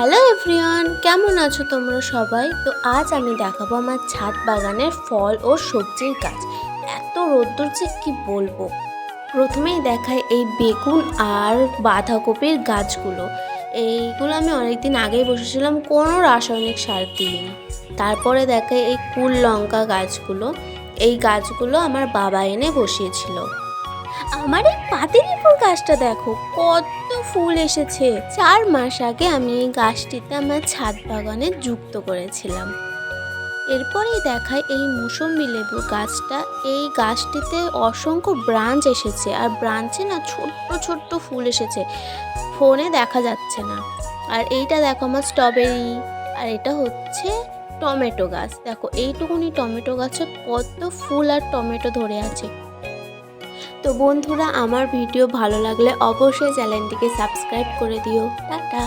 Hello everyone, কেমন আছো তোমরা সবাই? তো আজ আমি দেখাবো আমার ছাদ বাগানের ফল ও সবজির গাছ। এত রোদ্দুর যে কি বলবো। প্রথমেই দেখায় এই বেগুন আর বাঁধাকপির গাছগুলো। এইগুলো আমি অনেকদিন আগেই বসেছিলাম, কোনো রাসায়নিক সার দিইনি। তারপরে দেখায় এই কুল লঙ্কা গাছগুলো। এই গাছগুলো আমার বাবা এনে বসিয়েছিল। আমার এই পাতিলেবুর গাছটা দেখো কত ফুল এসেছে। 4 মাস আগে আমি এই গাছটিতে আমার ছাদ বাগানে যুক্ত করেছিলাম। এরপরেই দেখায় এই মৌসুমী লেবুর গাছটা। এই গাছটিতে অসংখ্য ব্রাঞ্চ এসেছে, আর ব্রাঞ্চে না ছোট্ট ছোট্ট ফুল এসেছে, ফোনে দেখা যাচ্ছে না। আর এইটা দেখো আমার স্ট্রবেরি, আর এটা হচ্ছে টমেটো গাছ। দেখো এইটুকুনি টমেটো গাছে কত ফুল আর টমেটো ধরে আছে। তো বন্ধুরা, আমার ভিডিও ভালো লাগলে অবশ্যই চ্যানেলটিকে সাবস্ক্রাইব করে দিও। টাটা।